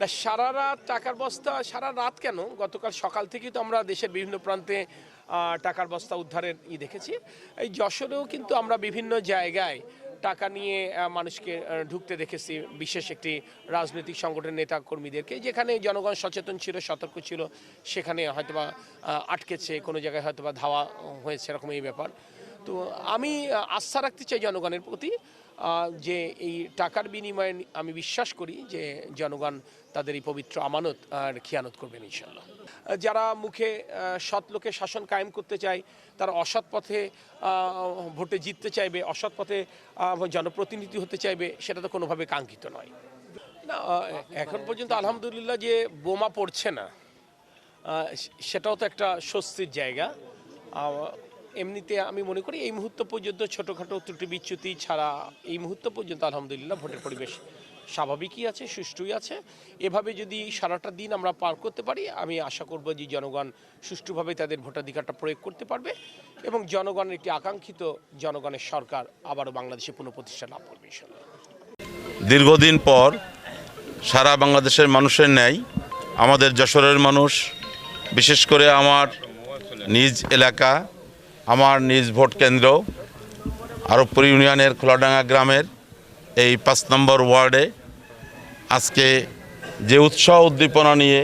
না, সারা রাত টাকার বস্তা, সারা রাত কেন, গতকাল সকাল থেকেই তো আমরা দেশের বিভিন্ন প্রান্তে টাকার বস্তা উদ্ধারের দেখেছি। এই যশোরেও কিন্তু আমরা বিভিন্ন জায়গায় টাকা নিয়ে মানুষকে ঢুকতে দেখেছি, বিশেষ একটি রাজনৈতিক সংগঠনের নেতা কর্মীদেরকে, যেখানে জনগণ সচেতন ছিল, সতর্ক ছিল, সেখানে হয়তোবা আটকেছে, কোনো জায়গায় হয়তোবা ধাওয়া হয়েছে, এরকম এই ব্যাপার। তো আমি আস্থা রাখতে চাই জনগণের প্রতি, যে এই টাকার বিনিময়ে আমি বিশ্বাস করি যে জনগণ তাদের এই পবিত্র আমানত আর খিয়ানত করবেন ইনশাল্লাহ। যারা মুখে সৎ লোকের শাসন কায়েম করতে চায়, তারা অসৎ পথে ভোটে জিততে চাইবে, অসৎ পথে জনপ্রতিনিধি হতে চাইবে, সেটা তো কোনোভাবে কাঙ্ক্ষিত নয়। না, এখন পর্যন্ত আলহামদুলিল্লাহ যে বোমা পড়ছে না, সেটাও তো একটা স্বস্তির জায়গা। এমনিতে আমি মনে করি এই মুহূর্ত পর্যন্ত ছোটোখাটো ত্রুটি বিচ্যুতি ছাড়া এই মুহূর্ত পর্যন্ত আলহামদুলিল্লাহ ভোটের পরিবেশ স্বাভাবিকই আছে, সুষ্ঠুই আছে। এভাবে যদি সারাটা দিন আমরা পার করতে পারি, আমি আশা করব যে জনগণ সুষ্ঠুভাবে তাদের ভোটাধিকারটা প্রয়োগ করতে পারবে এবং জনগণের একটি আকাঙ্ক্ষিত জনগণের সরকার আবারও বাংলাদেশে পুনঃপ্রতিষ্ঠা লাভ করবে ইনশাআল্লাহ। দীর্ঘদিন পর সারা বাংলাদেশের মানুষের ন্যায় আমাদের যশোরের মানুষ, বিশেষ করে আমার নিজ এলাকা, আমার নিজ ভোট কেন্দ্র আরবপুর ইউনিয়নের খোলাডাঙ্গা গ্রামের এই ৫ নম্বর ওয়ার্ডে আজকে যে উৎসাহ উদ্দীপনা নিয়ে,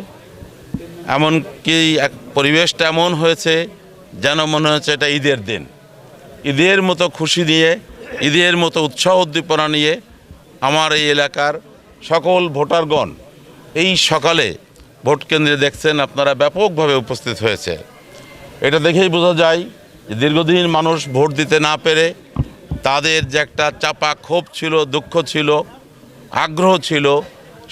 এমনকি এক পরিবেশটা এমন হয়েছে যেন মনে হচ্ছে এটা ঈদের দিন। ঈদের মতো খুশি নিয়ে, ঈদের মতো উৎসাহ উদ্দীপনা নিয়ে আমার এই এলাকার সকল ভোটারগণ এই সকালে ভোট কেন্দ্রে দেখছেন আপনারা ব্যাপকভাবে উপস্থিত হয়েছে। এটা দেখেই বোঝা যায় যে দীর্ঘদিন মানুষ ভোট দিতে না পেরে তাদের যে একটা চাপা ক্ষোভ ছিল, দুঃখ ছিল, আগ্রহ ছিল,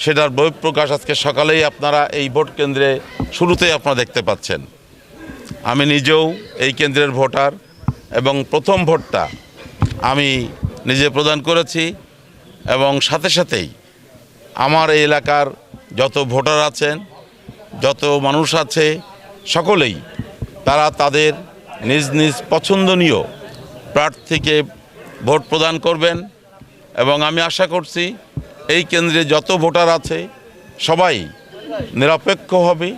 সেটার বহিঃপ্রকাশ আজকে সকালেই আপনারা এই ভোট কেন্দ্রে শুরুতেই আপনারা দেখতে পাচ্ছেন। আমি নিজেও এই কেন্দ্রের ভোটার এবং প্রথম ভোটটা আমি নিজে প্রদান করেছি এবং সাথে সাথেই আমার এই এলাকার যত ভোটার আছেন, যত মানুষ আছে, সকলেই তারা তাদের নিজ নিজ পছন্দনীয় প্রার্থীকে ভোট প্রদান করবেন এবং আমি আশা করছি এই কেন্দ্রে যত ভোটার আছে সবাই নিরপেক্ষভাবে,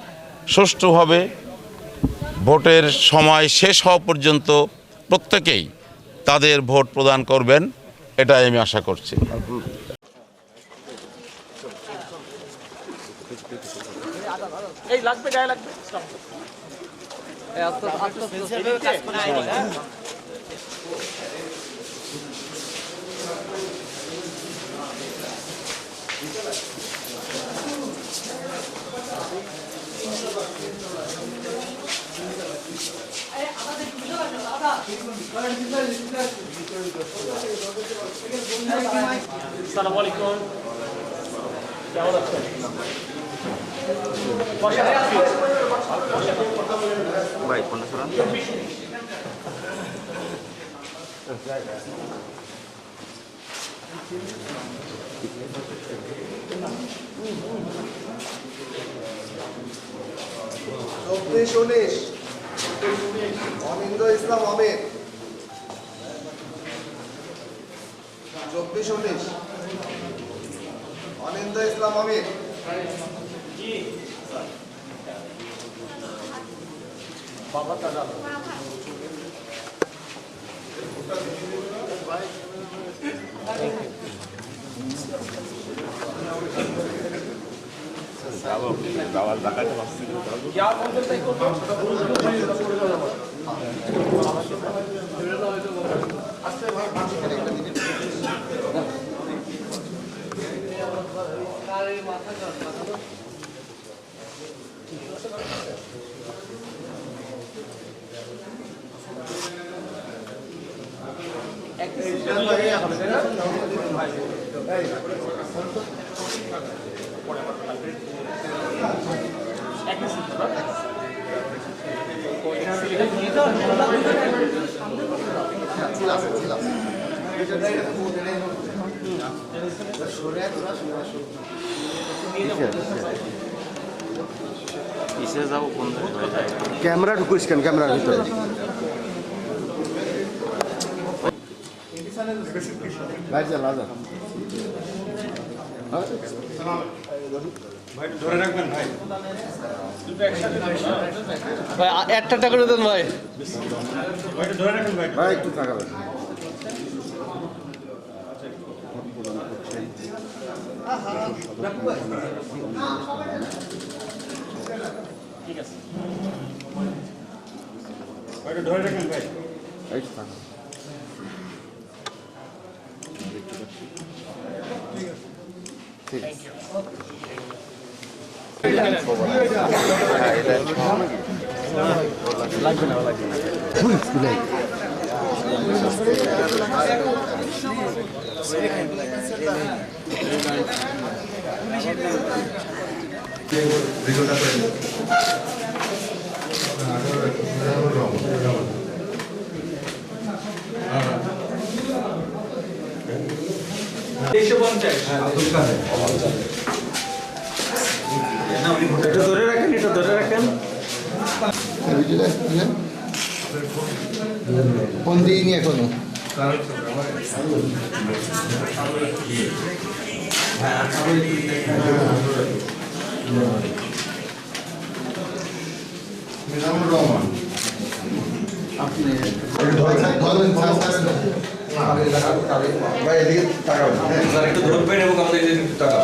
সুষ্ঠুভাবে ভোটের সময় শেষ হওয়া পর্যন্ত প্রত্যেকেই তাদের ভোট প্রদান করবেন, এটাই আমি আশা করছি। এই লাগবে, গায়ে লাগবে। আসসালামু আলাইকুম, কেমন আছেন? ভাই কোন সরান অনিন্দ ইসলাম আমির 24-19 অনিন্দ ইসলাম আমির বাবা দাদা क्या बोलते हैं ক্যামেরা ঢুকুস কেন ক্যামেরার ভিতরে বাইরে যা ভাই একটা টাকা করে দেন ভাই। ভাই একটু তাকাবেন। এই তো তাকাবেন। ঠিক আছে। এটা ধরে রাখেন, এটা ধরে রাখেন। ফোন দিইনি এখনো। আপনি ভাই এদিকে তাকাবেন। একটু ধরবেন এবং আমাদের টাকা